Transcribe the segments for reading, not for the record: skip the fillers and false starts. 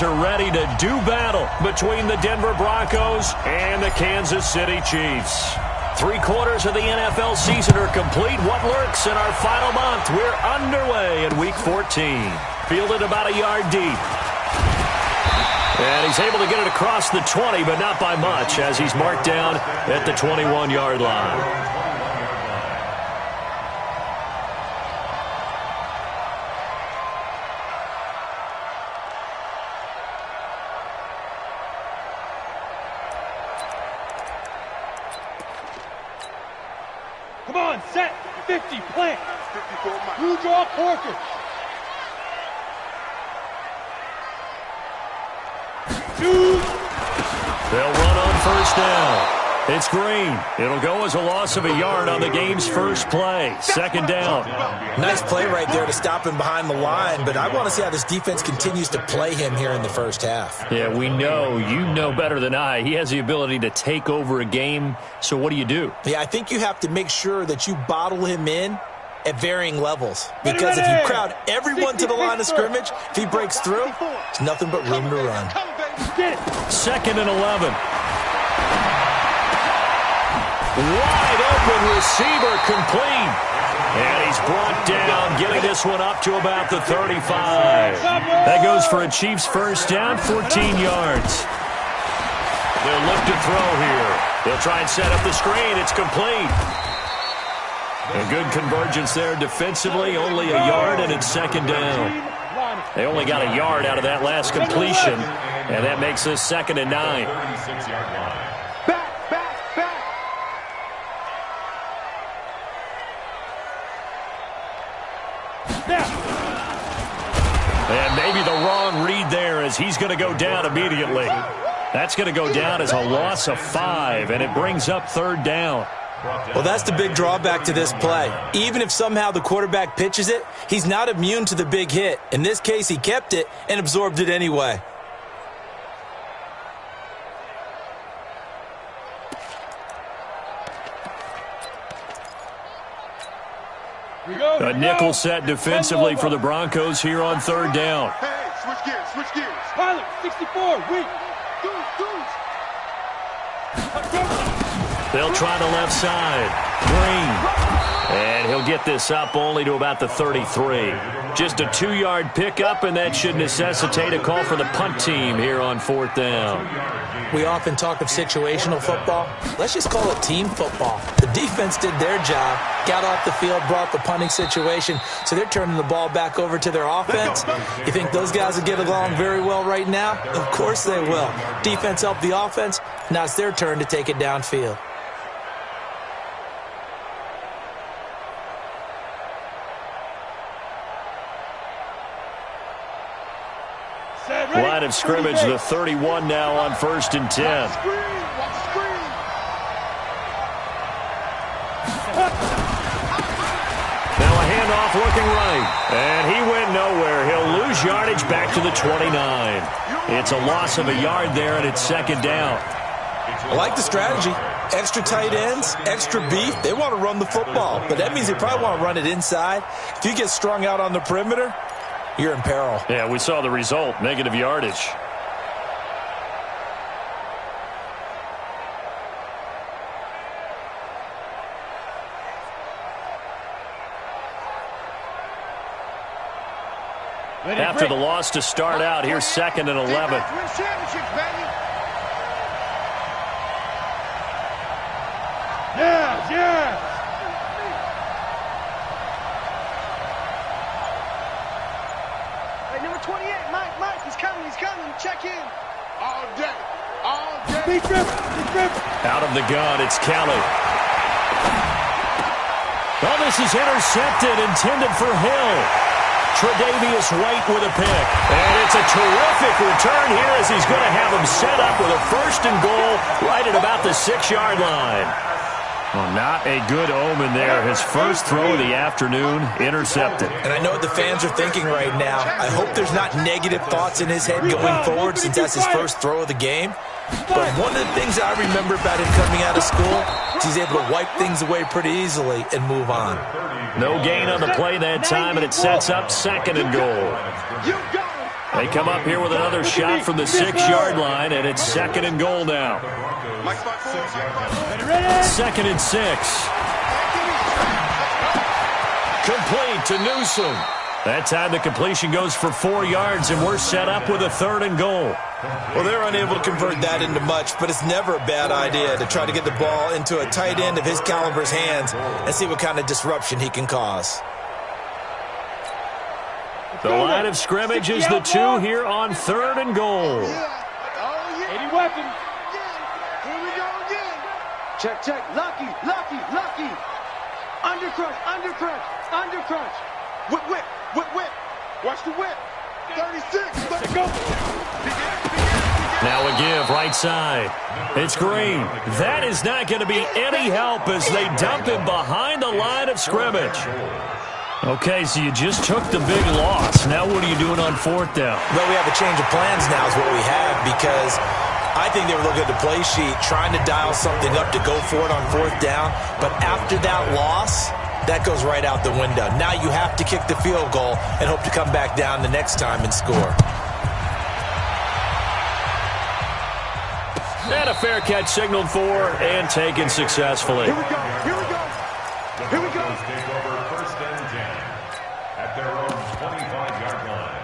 Are ready to do battle between the Denver Broncos and the Kansas City Chiefs. 3/4 of the NFL season are complete. What lurks in our final month? We're underway in Week 14. Fielded about a yard deep. And he's able to get it across the 20, but not by much, as he's marked down at the 21-yard line. Come on, set, 50, plant. Blue draw, Corker. They'll run on first down. It's Green. It'll go as a loss of a yard on the game's first play. Second down. Nice play right there to stop him behind the line, but I want to see how this defense continues to play him here in the first half. Yeah, we know. You know better than I. He has the ability to take over a game, so what do? Yeah, I think you have to make sure that you bottle him in at varying levels, because if you crowd everyone to the line of scrimmage, if he breaks through, there's nothing but room to run. Second and 11. Wide open receiver complete. And he's brought down, getting this one up to about the 35. That goes for a Chiefs first down, 14 yards. They'll look to throw here. They'll try and set up the screen. It's complete. A good convergence there defensively, only a yard, and it's second down. They only got a yard out of that last completion, and that makes this 2nd and 9. And maybe the wrong read there, as he's going to go down immediately. That's going to go down as a loss of 5, and it brings up third down. Well, that's the big drawback to this play. Even if somehow the quarterback pitches it, he's not immune to the big hit. In this case, he kept it and absorbed it anyway. A nickel set defensively for the Broncos here on third down. Hey, switch gears. Pilot, 64, weak. They'll try the left side. Green. And he'll get this up only to about the 33. Just a 2-yard pickup, and that should necessitate a call for the punt team here on fourth down. We often talk of situational football. Let's just call it team football. The defense did their job, got off the field, brought the punting situation, so they're turning the ball back over to their offense. You think those guys will get along very well right now? Of course they will. Defense helped the offense. Now it's their turn to take it downfield. Line of scrimmage, the 31 now on 1st and 10. Now a handoff looking right. And he went nowhere. He'll lose yardage back to the 29. It's a loss of a yard there, and it's second down. I like the strategy. Extra tight ends, extra beef. They want to run the football, but that means they probably want to run it inside. If you get strung out on the perimeter, you're in peril. Yeah, we saw the result, negative yardage. After the loss to start out, here's 2nd and 11. Yeah. Number 28, Mike, he's coming. Check in. All day. Big rip. Out of the gun, it's Kelly. Oh, this is intercepted, intended for Hill. Tre'Davious White with a pick. And it's a terrific return here, as he's going to have him set up with a 1st and goal right at about the 6-yard line. Well, not a good omen there. His first throw of the afternoon intercepted. And I know what the fans are thinking right now. I hope there's not negative thoughts in his head going forward, since that's his first throw of the game. But one of the things I remember about him coming out of school is he's able to wipe things away pretty easily and move on. No gain on the play that time, and it sets up 2nd and goal. They come up here with another shot from the 6-yard line, and it's 2nd and goal now. 2nd and 6. Complete to Newsom. That time the completion goes for 4 yards, and we're set up with a 3rd and goal. Well, they're unable to convert that into much, but it's never a bad idea to try to get the ball into a tight end of his caliber's hands and see what kind of disruption he can cause. The line of scrimmage is the 2 here on 3rd and goal. 80 weapons. Here we go again. Check, check. Lucky, lucky, lucky. Undercrunch, undercrunch, undercrunch. Whip, whip, whip, whip. Watch the whip. 36. Let's go. Now a give right side. It's Green. That is not going to be any help as they dump him behind the line of scrimmage. Okay, so you just took the big loss. Now what are you doing on 4th down? Well, we have a change of plans now is what we have, because I think they were looking at the play sheet, trying to dial something up to go for it on 4th down. But after that loss, that goes right out the window. Now you have to kick the field goal and hope to come back down the next time and score. And a fair catch signaled for and taken successfully. Here we go. Here we go. Here we go. Take over 1st and 10 at their own 25-yard line.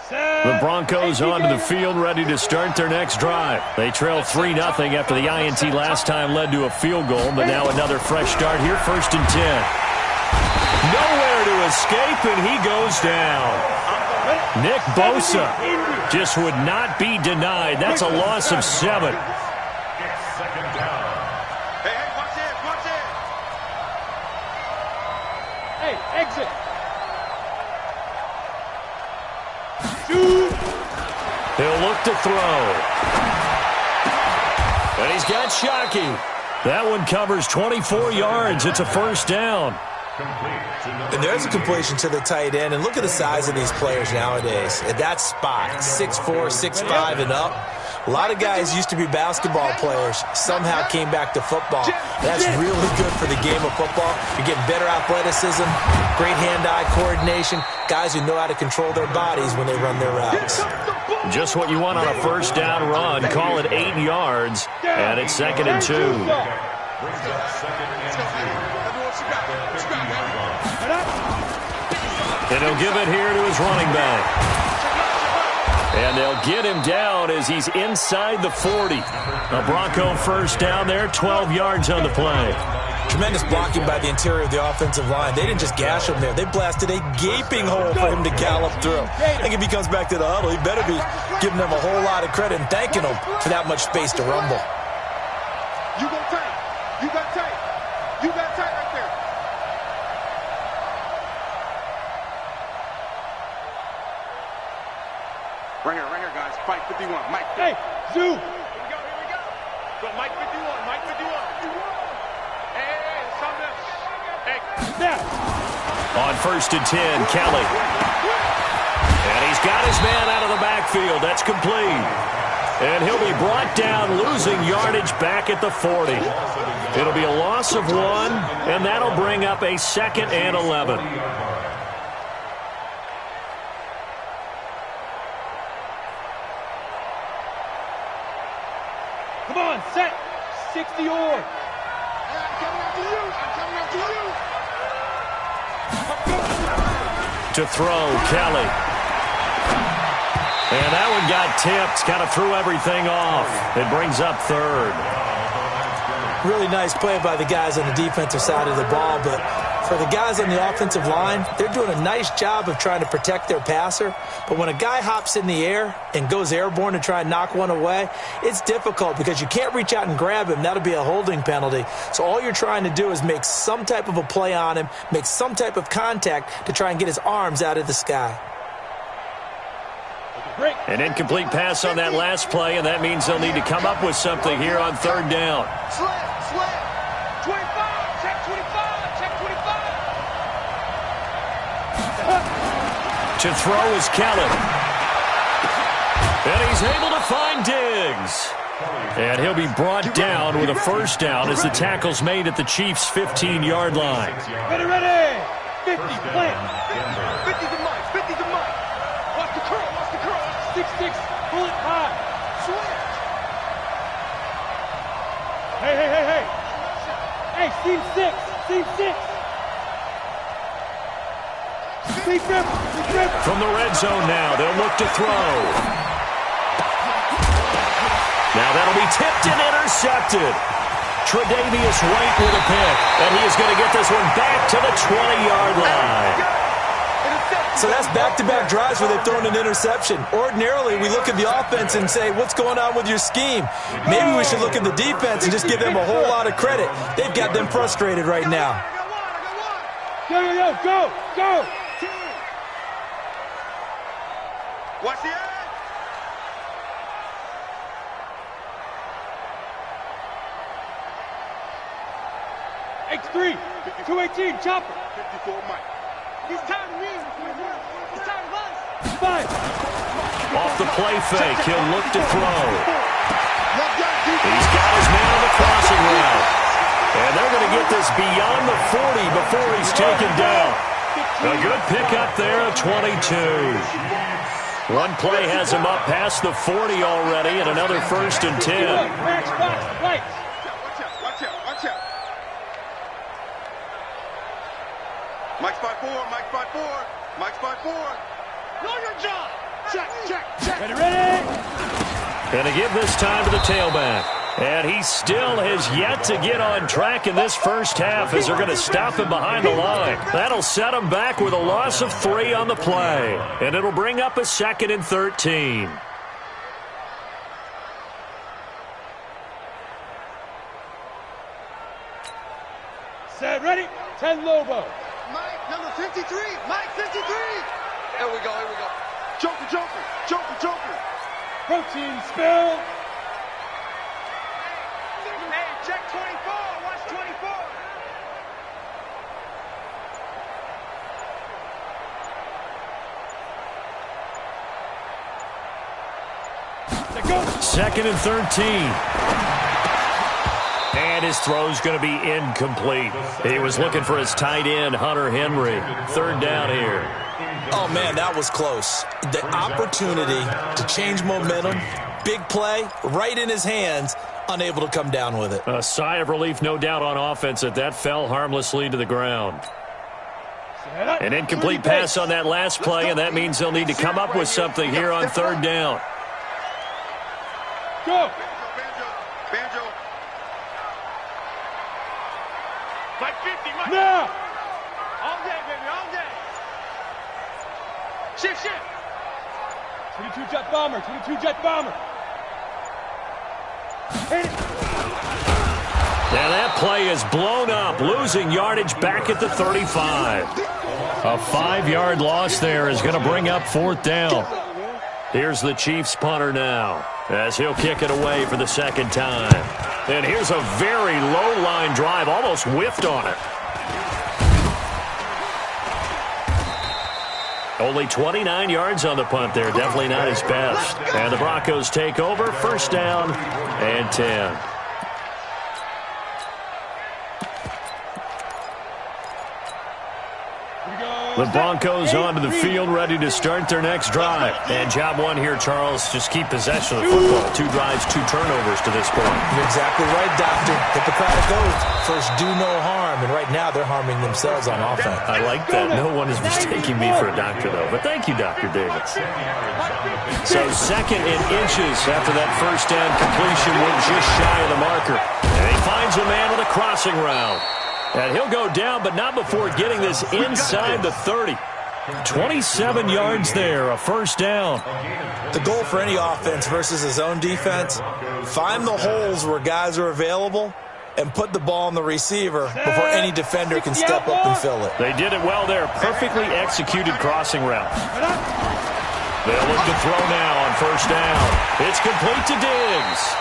The Broncos onto the field ready to start their next drive. They trail 3-0 after the INT last time led to a field goal, but now another fresh start here, 1st and 10. Nowhere to escape, and he goes down. Nick Bosa just would not be denied. That's a loss of 7. It's 2nd down. Hey, hey, watch it, watch it. Hey, exit. Shoot. He'll look to throw. And he's got Shockey. That one covers 24 yards. It's a 1st down. And there's a completion to the tight end. And look at the size of these players nowadays. At that spot, 6'4", 6'5", and up. A lot of guys used to be basketball players, somehow came back to football. That's really good for the game of football. You're getting better athleticism, great hand-eye coordination, guys who know how to control their bodies when they run their routes. Just what you want on a 1st down run. Call it 8 yards, and it's 2nd and 2. And he'll give it here to his running back. And they'll get him down as he's inside the 40. A Bronco 1st down there, 12 yards on the play. Tremendous blocking by the interior of the offensive line. They didn't just gash him there. They blasted a gaping hole for him to gallop through. I think if he comes back to the huddle, he better be giving them a whole lot of credit and thanking them for that much space to rumble. You go tight. You got tight. You got tight right there. Right here, guys. Mike 51. Mike. Hey, Zoo. Here we go. Go, Mike 51. Mike 51. Hey, something. Hey, snap. On 1st and 10, Kelly. And he's got his man out of the backfield. That's complete. And he'll be brought down, losing yardage back at the 40. It'll be a loss of 1, and that'll bring up a 2nd and 11. Come on, set. 60 or. I'm coming after you. I'm coming after you. To throw, Kelly. And that one got tipped. Kind of threw everything off. It brings up 3rd. Really nice play by the guys on the defensive side of the ball, but for the guys on the offensive line, they're doing a nice job of trying to protect their passer. But when a guy hops in the air and goes airborne to try and knock one away, it's difficult because you can't reach out and grab him. That'll be a holding penalty. So all you're trying to do is make some type of a play on him, make some type of contact to try and get his arms out of the sky. An incomplete pass on that last play, and that means they'll need to come up with something here on 3rd down. Slap. 25. Check 25. Check 25. To throw is Kelly. And he's able to find Diggs. And he'll be brought down with a first down as the tackle's made at the Chiefs' 15-yard line. Ready. 50, plant. 50 to Mike, 50 to Mike. Watch the curl, watch the curl. 6-6, pull it high. Switch. Hey. Hey, seam 6, seam 6. From the red zone now, they'll look to throw. Now that'll be tipped and intercepted. Tre'Davious White with a pick, and he is going to get this one back to the 20-yard line. So that's back-to-back drives where they've thrown an interception. Ordinarily, we look at the offense and say, what's going on with your scheme? Maybe we should look at the defense and just give them a whole lot of credit. They've got them frustrated right now. Go. Watch the edge. X3, 218, chopper. 54, Mike. He's tired of me. He's tired of us. 5. Off the play fake, he'll look to throw. He's got his man on the crossing route. And they're going to get this beyond the 40 before he's taken down. A good pickup there of 22. One play has him up past the 40 already, and another 1st and 10. Watch out. Mike's 5-4, Mike's 5-4, Mike's 5-4. Know your job. Check. Ready. Going to give this time to the tailback. And he still has yet to get on track in this first half as they're going to stop him behind the line. That'll set him back with a loss of 3 on the play. And it'll bring up a 2nd and 13. Set, ready. 10 Lobo. Mike, number 53. Mike, 53. Here we go. Joker. Protein spill. Hey, check 24. Watch 24. Go. 2nd and 13. And his throw's going to be incomplete. He was looking for his tight end, Hunter Henry. 3rd down here. Oh, man, that was close. The opportunity to change momentum, big play, right in his hands, unable to come down with it. A sigh of relief, no doubt, on offense that fell harmlessly to the ground. An incomplete pass on that last play, and that means they'll need to come up with something here on 3rd down. Go. Banjo. Mike 50, Mike. Now. All day, baby, all day. Shift. 22 jet bomber. Hit it. And that play is blown up, losing yardage back at the 35. A 5-yard loss there is going to bring up 4th down. Here's the Chiefs punter now, as he'll kick it away for the 2nd time. And here's a very low-line drive, almost whiffed on it. Only 29 yards on the punt there, definitely not his best. And the Broncos take over, 1st down and 10. The Broncos onto the field, ready to start their next drive. And job 1 here, Charles, just keep possession of the football. 2 drives, 2 turnovers to this point. You're exactly right, Doctor. Hippocratic oath. First, do no harm. And right now, they're harming themselves on offense. I like that. No one is mistaking me for a doctor, though. But thank you, Dr. Davis. So 2nd and inches after that 1st down completion. We're just shy of the marker. And he finds a man on the crossing route. And he'll go down, but not before getting this inside the 30. 27 yards there, a 1st down. The goal for any offense versus his own defense, find the holes where guys are available and put the ball on the receiver before any defender can step up and fill it. They did it well there. Perfectly executed crossing route. They'll look to throw now on 1st down. It's complete to Diggs.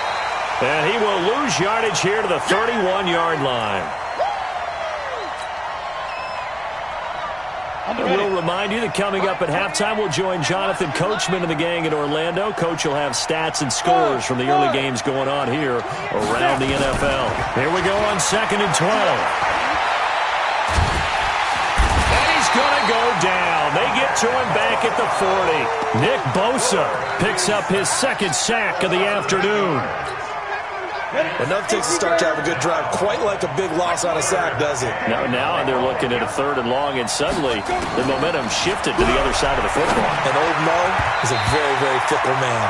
And he will lose yardage here to the 31-yard line. We'll remind you that coming up at halftime, we'll join Jonathan Coachman and the gang in Orlando. Coach will have stats and scores from the early games going on here around the NFL. Here we go on 2nd and 12. And he's going to go down. They get to him back at the 40. Nick Bosa picks up his 2nd sack of the afternoon. Enough takes a start to have a good drive. Quite like a big loss on a sack, does it? Now they're looking at a 3rd and long, and suddenly the momentum shifted to the other side of the football. And old Mo is a very, very fickle man.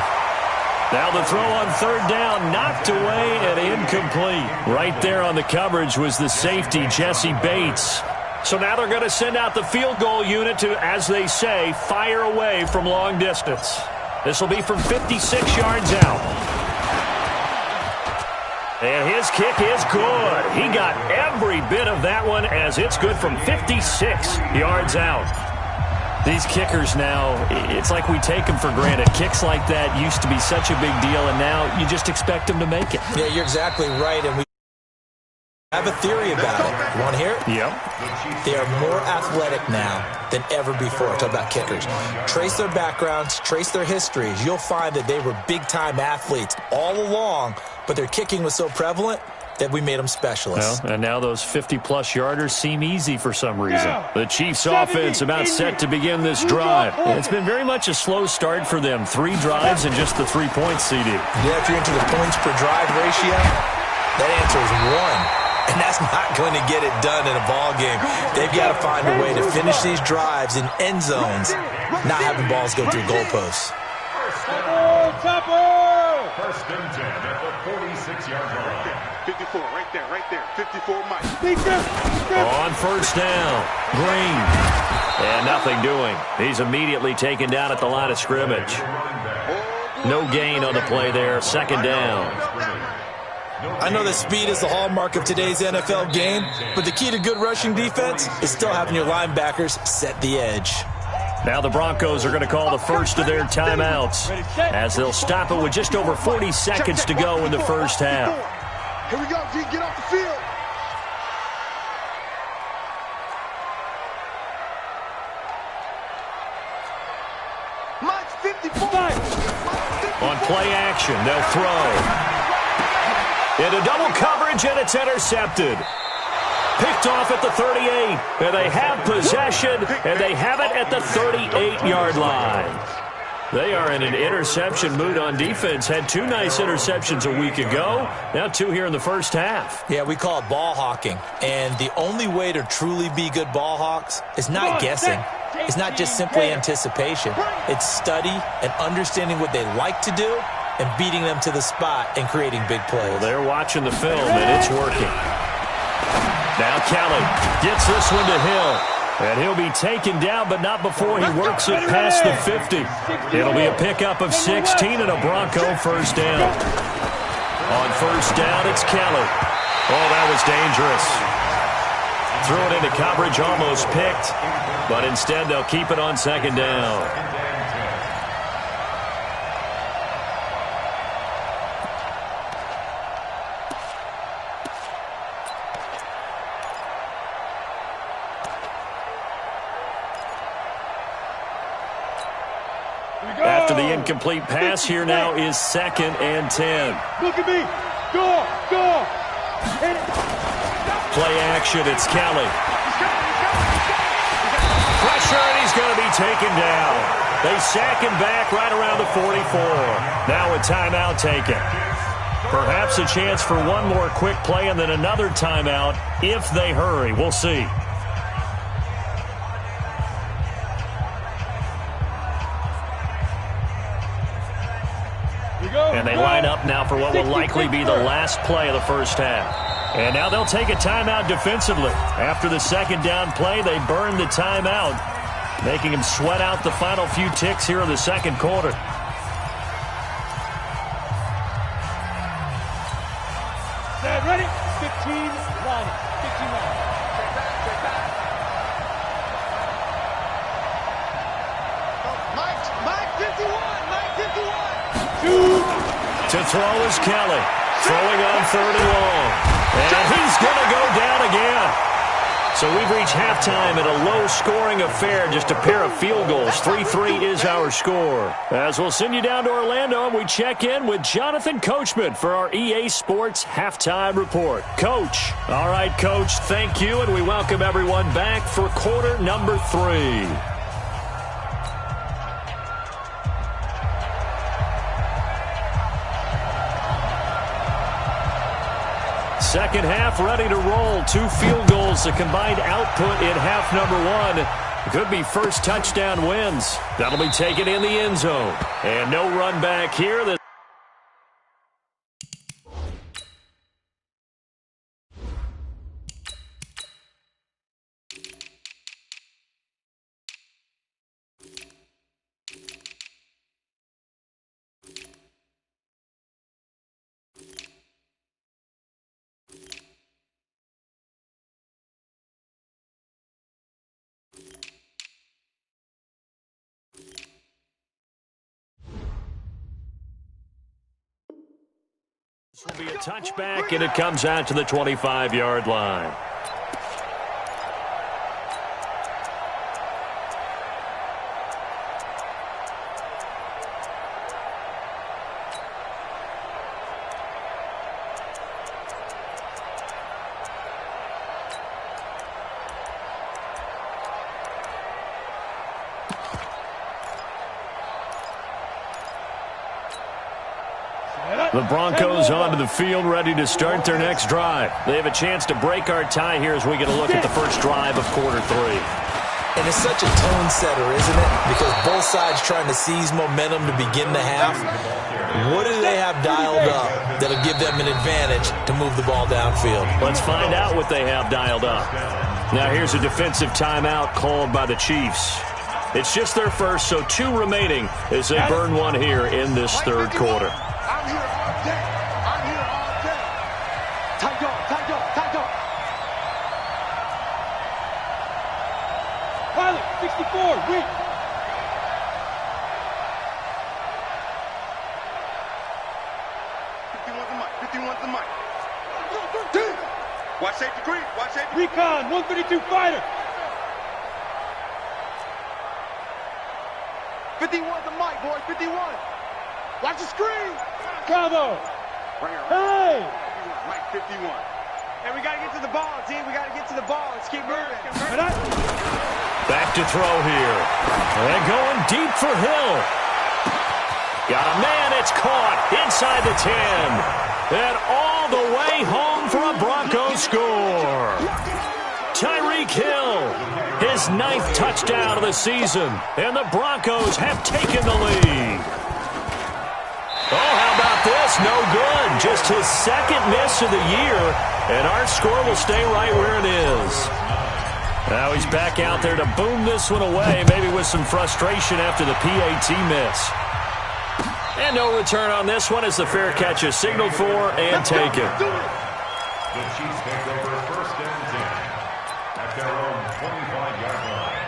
Now the throw on 3rd down, knocked away and incomplete. Right there on the coverage was the safety, Jesse Bates. So now they're going to send out the field goal unit to, as they say, fire away from long distance. This will be from 56 yards out. And his kick is good. He got every bit of that one as it's good from 56 yards out. These kickers now, it's like we take them for granted. Kicks like that used to be such a big deal, and now you just expect them to make it. Yeah, you're exactly right, and we have a theory about it. You want to hear it? Yep. They are more athletic now than ever before. Talk about kickers. Trace their backgrounds, trace their histories. You'll find that they were big-time athletes all along, but their kicking was so prevalent that we made them specialists. Well, and now those 50-plus yarders seem easy for some reason. The Chiefs' offense about set to begin this drive. It's been very much a slow start for them. 3 drives and just the 3 points, CD. Yeah, if you're into the points per drive ratio, that answer is 1. And that's not going to get it done in a ball game. They've got to find a way to finish these drives in end zones, not having balls go through goalposts. 1st and 10 at the 46-yard line. 54, right there. 54, Mike. On 1st down, Green. And nothing doing. He's immediately taken down at the line of scrimmage. No gain on the play there. 2nd down. I know that speed is the hallmark of today's NFL game, but the key to good rushing defense is still having your linebackers set the edge. Now the Broncos are going to call the first of their timeouts as they'll stop it with just over 40 seconds to go in the first half. Here we go, G. Get off the field. Mike's 54. On play action, they'll throw. Into double coverage, and it's intercepted. Picked off at the 38, and they have possession, and they have it at the 38-yard line. They are in an interception mood on defense. Had 2 nice interceptions a week ago. Now 2 here in the first half. Yeah, we call it ball hawking. And the only way to truly be good ball hawks is not guessing. It's not just simply anticipation. It's study and understanding what they like to do and beating them to the spot and creating big plays. Well, they're watching the film, and it's working. Now Kelly gets this one to Hill. And he'll be taken down, but not before he works it past the 50. It'll be a pickup of 16 and a Bronco 1st down. On 1st down, it's Kelly. Oh, that was dangerous. Threw it into coverage, almost picked. But instead, they'll keep it on 2nd down. After the incomplete pass, here now is 2nd and 10. Look at me. Go. Play action, it's Kelly. Pressure, and he's going to be taken down. They sack him back right around the 44. Now a timeout taken. Perhaps a chance for one more quick play and then another timeout if they hurry. We'll see. And they line up now for what will likely be the last play of the first half. And now they'll take a timeout defensively. After the 2nd down play, they burn the timeout, making them sweat out the final few ticks here in the 2nd quarter. Ready? 15 line. 15 line. Mike 51. To throw is Kelly. Throwing on 3rd and long. And he's going to go down again. So So we've reached halftime in a low-scoring affair, just a pair of field goals. 3-3 is our score. As we'll send you down to Orlando, and we check in with Jonathan Coachman for our EA Sports Halftime Report. Coach. All right, Coach, thank you, and we welcome everyone back for quarter number 3. Second half ready to roll. 2 field goals, the combined output in half number 1. Could be first touchdown wins. That'll be taken in the end zone. And no run back here. This will be a touchback, and it comes out to the 25-yard line. The Broncos onto the field, ready to start their next drive. They have a chance to break our tie here as we get a look at the first drive of quarter 3. And it's such a tone setter, isn't it? Because both sides trying to seize momentum to begin the half. What do they have dialed up that'll give them an advantage to move the ball downfield? Let's find out what they have dialed up. Now here's a defensive timeout called by the Chiefs. It's just their first, so 2 remaining as they burn one here in this third quarter. I'm here all day. I'm here all day. Tight dog, tight dog, tight dog. Pilot, 64, weak. Watch safety green. Watch safety. Recon, 152 fighter. 51's the mic, boys, 51. Watch the screen. Bravo. Hey. Mike 51. Hey, we got to get to the ball, team. We got to get to the ball. Let's keep moving. Back to throw here. And going deep for Hill. Got a man. It's caught inside the 10. And all the way home for a Broncos score. Tyreek Hill, his 9th touchdown of the season. And the Broncos have taken the lead. Oh, how about this? No good. Just his 2nd miss of the year. And our score will stay right where it is. Now he's back out there to boom this one away, maybe with some frustration after the PAT miss. And no return on this one as the fair catch is signaled for and taken. The Chiefs take over first and 10 at their own 25-yard line.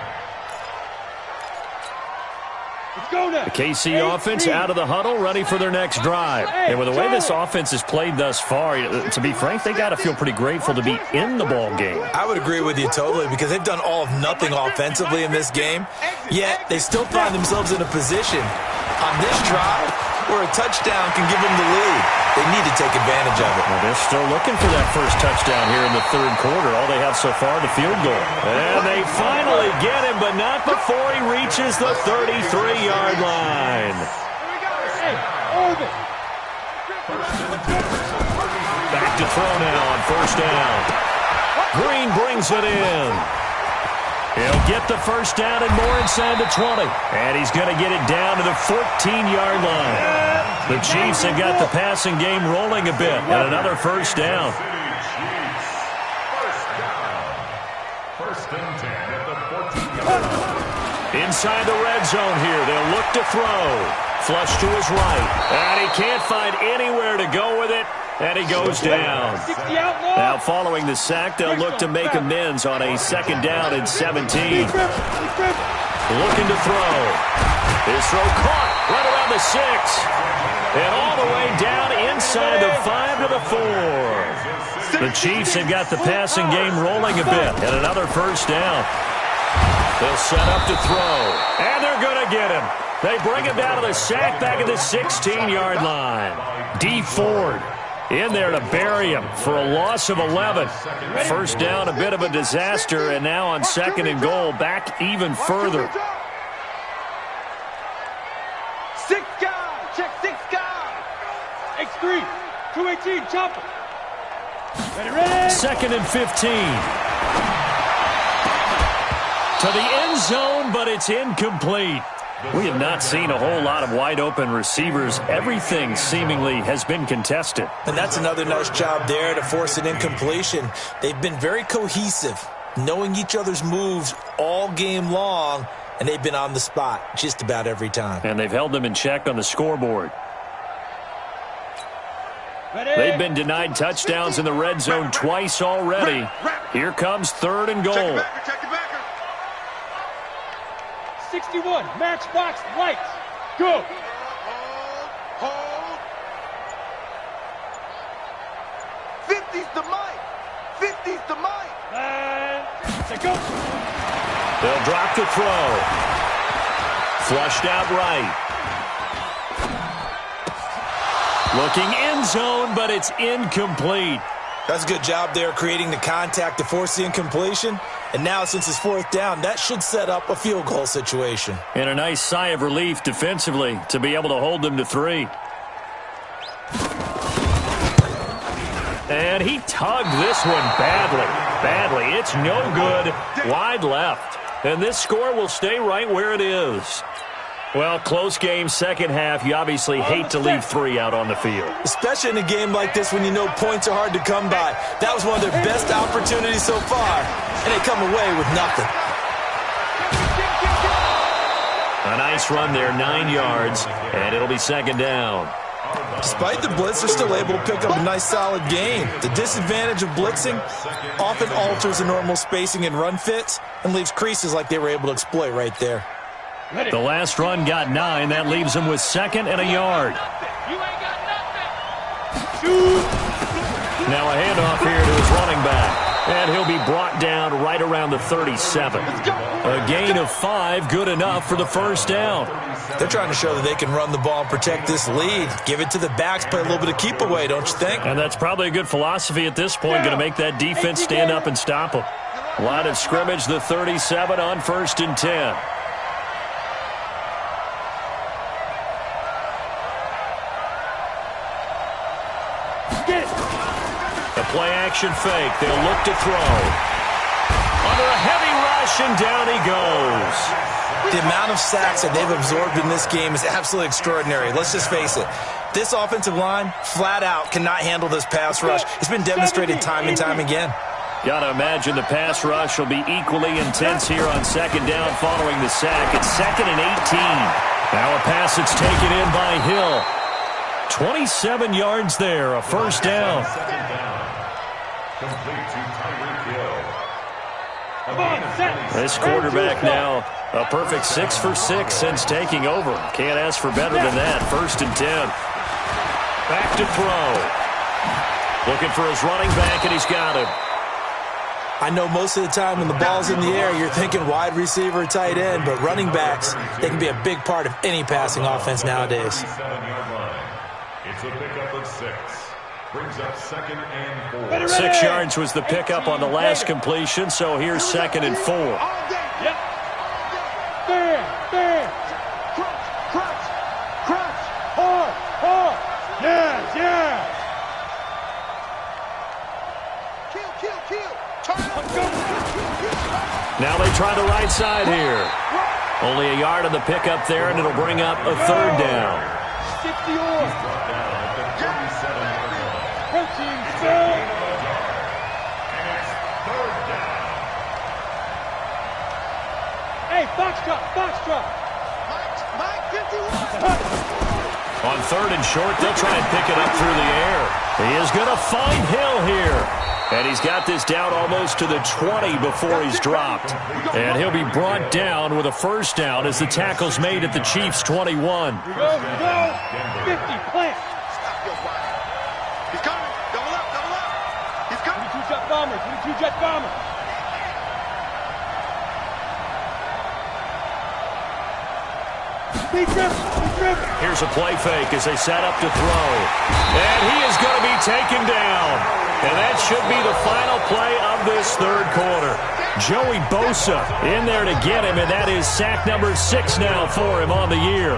Let's go now. The KC offense out of the huddle, ready for their next drive. And with the way this offense has played thus far, to be frank, they got to feel pretty grateful to be in the ball game. I would agree with you totally because they've done all of nothing offensively in this game, yet they still find themselves in a position on this drive where a touchdown can give them the lead. They need to take advantage of it. Well, they're still looking for that first touchdown here in the third quarter. All they have so far, the field goal. And they finally get him, but not before he reaches the 33-yard line. Back to throw now on first down. Green brings it in. He'll get the first down and more inside the 20. And he's going to get it down to the 14-yard line. The Chiefs have got the passing game rolling a bit. And another first down. First and 10 at the 14-yard line. Inside the red zone here. They'll look to throw. Flush to his right. And he can't find anywhere to go with it. And he goes down. Now, following the sack, they'll look to make amends on a 2nd down and 17. Looking to throw. His throw caught right around the 6. And all the way down inside the 5 to the 4. The Chiefs have got the passing game rolling a bit, and another first down. They'll set up to throw, and they're going to get him. They bring him down to the sack back at the 16-yard line. D. Ford in there to bury him for a loss of 11. First down, a bit of a disaster, and now on second and goal, back even further. Six guy, check six guy. X3, 218, chopper. Ready. Second and 15. To the end zone, but it's incomplete. We have not seen a whole lot of wide-open receivers. Everything seemingly has been contested. And that's another nice job there to force an incompletion. They've been very cohesive, knowing each other's moves all game long, and they've been on the spot just about every time. And they've held them in check on the scoreboard. Ready. They've been denied touchdowns in the red zone twice already. Here comes third and goal. 61, matchbox lights. Go. Hold. 50's the mic. 50's the mic. And go. They'll drop the throw. Flushed out right. Looking end zone, but it's incomplete. That's a good job there creating the contact to force the incompletion. And now, since it's fourth down, that should set up a field goal situation. And a nice sigh of relief defensively to be able to hold them to 3. And he tugged this one badly. It's no good. Wide left. And this score will stay right where it is. Well, close game, second half. You obviously hate to leave 3 out on the field. Especially in a game like this when you know points are hard to come by. That was one of their best opportunities so far, and they come away with nothing. A nice run there, 9 yards, and it'll be second down. Despite the blitz, they're still able to pick up a nice solid gain. The disadvantage of blitzing often alters the normal spacing and run fits and leaves creases like they were able to exploit right there. The last run got 9. That leaves him with second and a yard. You ain't got nothing. Shoot. Now a handoff here to his running back. And he'll be brought down right around the 37. A gain of 5, good enough for the first down. They're trying to show that they can run the ball and protect this lead. Give it to the backs, play a little bit of keep away, don't you think? And that's probably a good philosophy at this point, going to make that defense stand up and stop them. Line of scrimmage, the 37 on first and 10. The play-action fake. They'll look to throw. Under a heavy rush, and down he goes. The amount of sacks that they've absorbed in this game is absolutely extraordinary. Let's just face it. This offensive line, flat out, cannot handle this pass rush. It's been demonstrated time and time again. Got to imagine the pass rush will be equally intense here on second down following the sack. It's second and 18. Now a pass that's taken in by Hill. 27 yards there, a first down. This quarterback now a perfect 6 for 6 since taking over. Can't ask for better than that. First and 10. Back to throw. Looking for his running back, and he's got him. I know most of the time when the ball's in the air, you're thinking wide receiver, tight end, but running backs, they can be a big part of any passing offense nowadays. It's a pickup of 6. Brings up second and 4. 6 yards was the pickup on the last completion, so here's second and 4. Yep. There. Crunch. Hard. Yeah. Kill. Turn up. Now they try the right side here. Only a yard on the pickup there, and it'll bring up a third down. 60 on. Protein fill. Hey, box drop. Mike 51. On third and short, they'll try and pick it up through the air. He is going to find Hill here. And he's got this down almost to the 20 before he's dropped. And he'll be brought down with a first down as the tackle's made at the Chiefs' 21. Here we go. 50, plant. He's coming. Double up. He's coming. bombers. 22 jet bombers. Here's a play fake as they set up to throw. And he is going to be taken down. And that should be the final play of this third quarter. Joey Bosa in there to get him, and that is sack number 6 now for him on the year.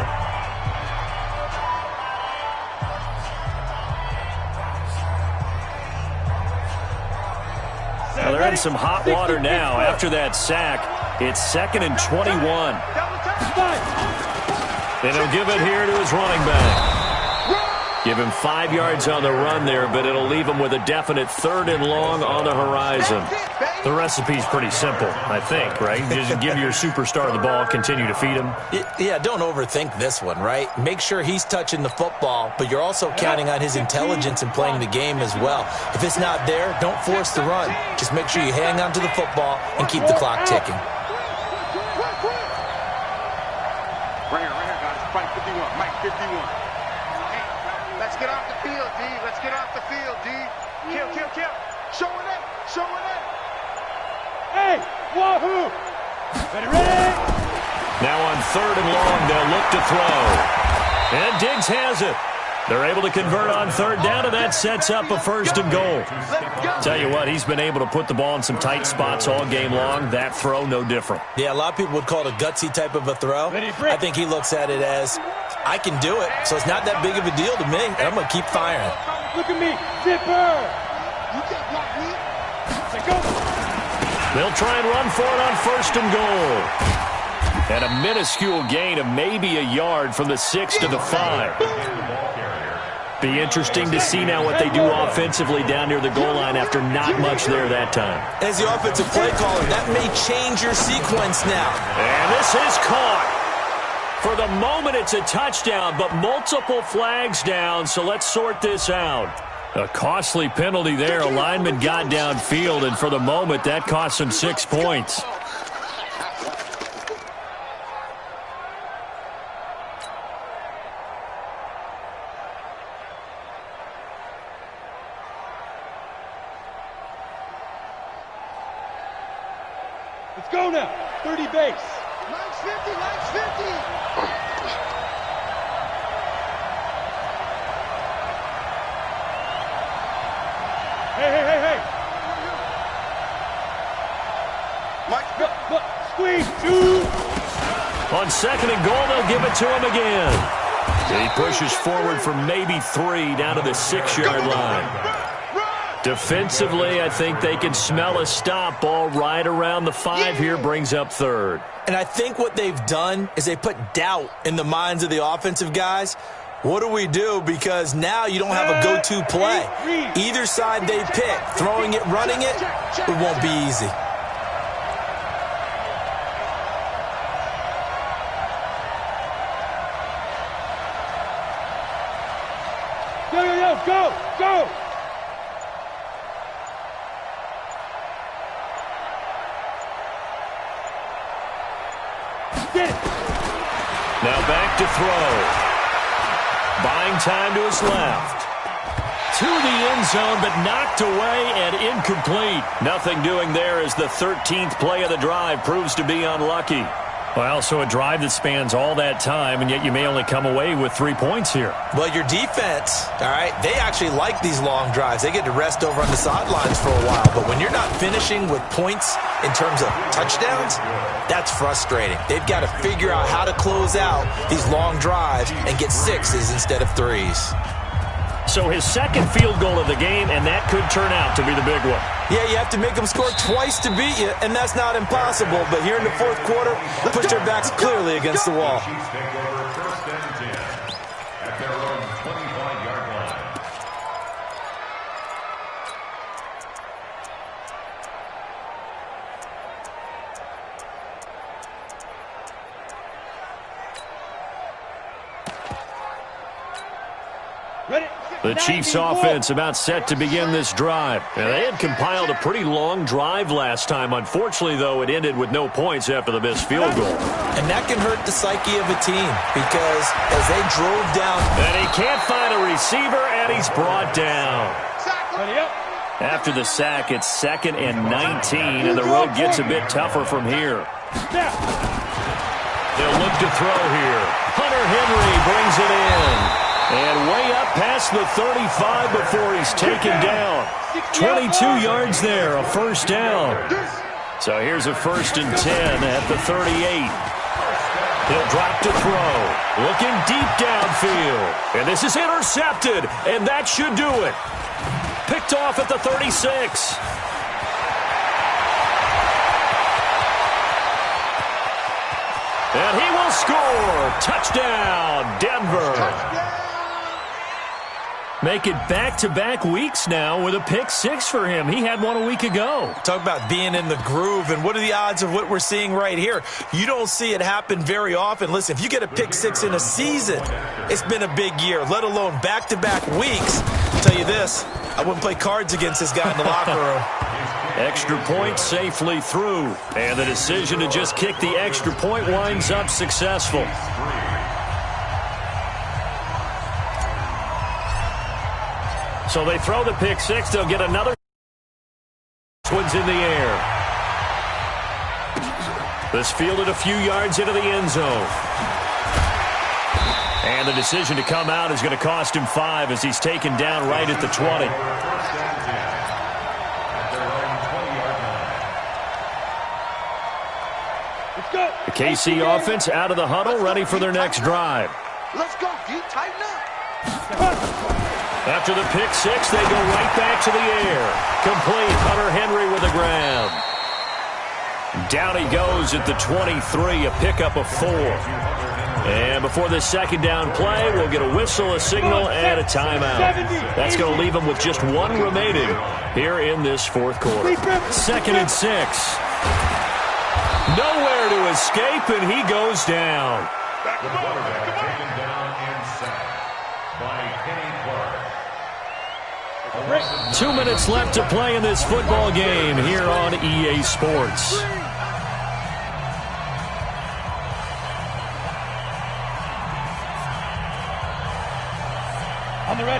Well, they're in some hot water now after that sack. It's 2nd and 21. And he'll give it here to his running back. Give him 5 yards on the run there, but it'll leave him with a definite 3rd and long on the horizon. The recipe's pretty simple, I think, right? Just give your superstar the ball, continue to feed him. Yeah, don't overthink this one, right? Make sure he's touching the football, but you're also counting on his intelligence in playing the game as well. If it's not there, don't force the run. Just make sure you hang on to the football and keep the clock ticking. Right here, guys. Fight 51. Mike 51. Hey, let's get off the field, D. Let's get off the field, D. Kill, kill, kill. Show it in. Show it in. Hey, wahoo. Ready. Now on 3rd and long, they'll look to throw. And Diggs has it. They're able to convert on 3rd down, and that sets up a 1st and goal. Tell you what, he's been able to put the ball in some tight spots all game long. That throw, no different. Yeah, a lot of people would call it a gutsy type of a throw. I think he looks at it as, I can do it, so it's not that big of a deal to me, and I'm going to keep firing. Look at me, Zipper. You can't block me. Say go. They'll try and run for it on 1st and goal. And a minuscule gain of maybe a yard from the 6 to the 5. Be interesting to see now what they do offensively down near the goal line after not much there that time. As the offensive play caller, that may change your sequence now. And this is caught. For the moment, it's a touchdown, but multiple flags down, so let's sort this out. A costly penalty there. A lineman got downfield, and for the moment, that cost him 6 points. Let's go now. 30 base. Line's 50. Line's 50. Hey. Mike, look, squeeze, two. On 2nd and goal, they'll give it to him again. He pushes forward for maybe 3 down to the 6-yard line. Defensively, I think they can smell a stop. Ball right around the 5 here, brings up 3rd. And I think what they've done is they put doubt in the minds of the offensive guys. What do we do? Because now you don't have a go-to play. Either side they pick, throwing it, running it, it won't be easy. Go. Get it. Now back to throw. Buying time to his left. To the end zone, but knocked away and incomplete. Nothing doing there as the 13th play of the drive proves to be unlucky. Well, so a drive that spans all that time, and yet you may only come away with 3 points here. Well, your defense, all right, they actually like these long drives. They get to rest over on the sidelines for a while. But when you're not finishing with points in terms of touchdowns, that's frustrating. They've got to figure out how to close out these long drives and get 6s instead of 3s. So his 2nd field goal of the game, and that could turn out to be the big one. Yeah, you have to make them score twice to beat you, and that's not impossible. But here in the 4th quarter, push their backs clearly against the wall. Chiefs take over 1st and 10 at their own 25-yard line. The Chiefs offense about set to begin this drive. Now, they had compiled a pretty long drive last time. Unfortunately, though, it ended with no points after the missed field goal. And that can hurt the psyche of a team because as they drove down. And he can't find a receiver, and he's brought down. Ready up. After the sack, it's 2nd and 19, and the road gets a bit tougher from here. They'll look to throw here. Hunter Henry brings it in. And way up past the 35 before he's taken down. 22 yards there, a first down. So here's a 1st and 10 at the 38. He'll drop to throw. Looking deep downfield. And this is intercepted, and that should do it. Picked off at the 36. And he will score. Touchdown, Denver. Make it back-to-back weeks now with a pick 6 for him. He had one a week ago. Talk about being in the groove, and what are the odds of what we're seeing right here? You don't see it happen very often. Listen, if you get a pick 6 in a season, it's been a big year, let alone back-to-back weeks. I'll tell you this, I wouldn't play cards against this guy in the locker room. Extra point safely through, and the decision to just kick the extra point winds up successful. So they throw the pick 6. They'll get another. This one's in the air. This fielded a few yards into the end zone. And the decision to come out is going to cost him 5 as he's taken down right at the 20. The KC offense out of the huddle, ready for their next drive. Let's go, D. Tighten up. After the pick 6, they go right back to the air. Complete. Hunter Henry with a grab. Down he goes at the 23, a pickup of 4. And before this second down play, we'll get a whistle, a signal, and a timeout. That's going to leave them with just 1 remaining here in this 4th quarter. 2nd and 6. Nowhere to escape, and he goes down. The quarterback taken down and sacked by Kenny Clark. 2 minutes left to play in this football game here on EA Sports.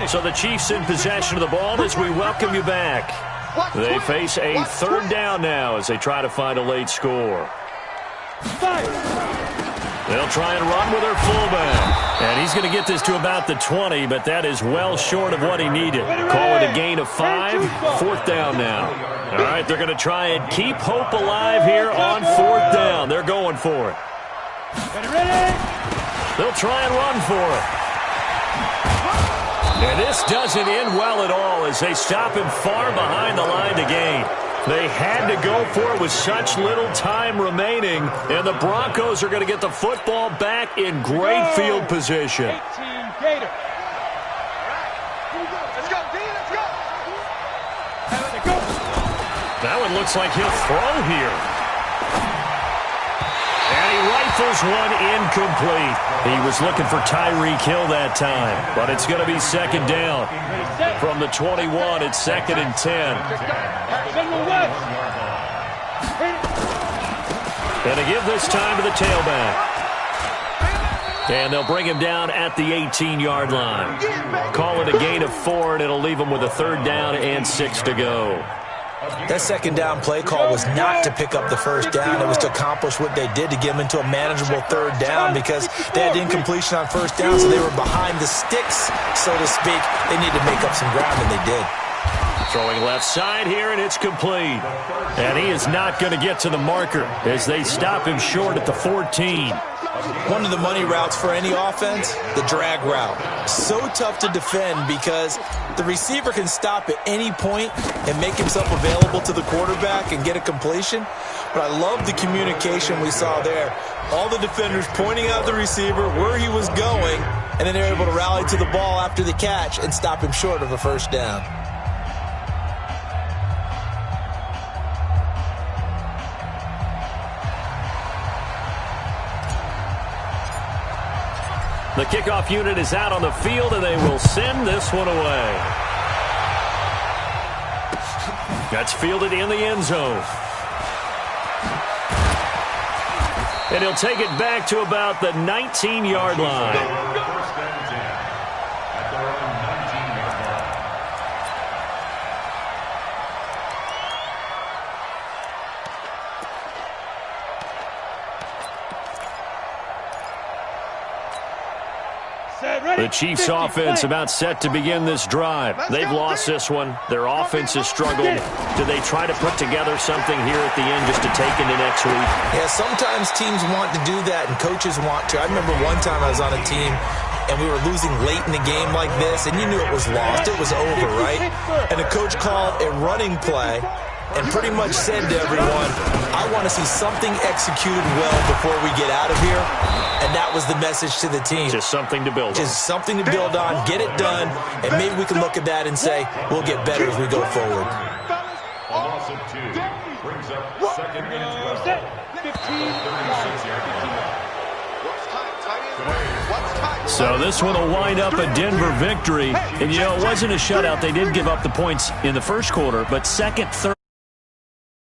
So the Chiefs in possession of the ball as we welcome you back. They face a 3rd down now as they try to find a late score. They'll try and run with their fullback. And he's going to get this to about the 20, but that is well short of what he needed. Call it a gain of 5. 4th down now. All right, they're going to try and keep hope alive here on 4th down. They're going for it. They'll try and run for it. And this doesn't end well at all as they stop him far behind the line to gain. They had to go for it with such little time remaining, and the Broncos are going to get the football back in great field position. 18 Gator. Let's go, D. Let's go. That one looks like he'll throw here. And he rifles one incomplete. He was looking for Tyreek Hill that time, but it's going to be 2nd down. From the 21, it's 2nd and 10. And to give this time to the tailback. And they'll bring him down at the 18-yard line. Call it a gain of 4, and it'll leave him with a 3rd down and 6 to go. That 2nd down play call was not to pick up the 1st down. It was to accomplish what they did to get them into a manageable 3rd down because they had incompletion on 1st down, so they were behind the sticks, so to speak. They needed to make up some ground, and they did. Throwing left side here, and it's complete. And he is not going to get to the marker as they stop him short at the 14. One of the money routes for any offense, the drag route. So tough to defend because the receiver can stop at any point and make himself available to the quarterback and get a completion. But I love the communication we saw there. All the defenders pointing out the receiver, where he was going, and then they're able to rally to the ball after the catch and stop him short of a 1st down. The kickoff unit is out on the field, and they will send this one away. That's fielded in the end zone. And he'll take it back to about the 19-yard line. The Chiefs offense about set to begin this drive. They've lost this one. Their offense has struggled. Do they try to put together something here at the end just to take into next week? Yeah, sometimes teams want to do that and coaches want to. I remember one time I was on a team and we were losing late in the game like this, and you knew it was lost. It was over, right? And the coach called a running play and pretty much said to everyone, I want to see something executed well before we get out of here. And that was the message to the team. Just something to build on. Just something to build on, get it done, and maybe we can look at that and say, we'll get better as we go forward. A loss of 2 brings up 2nd and 12. 36-yard line. So this one will wind up a Denver victory. And, you know, it wasn't a shutout. They did give up the points in the first quarter, but second, third.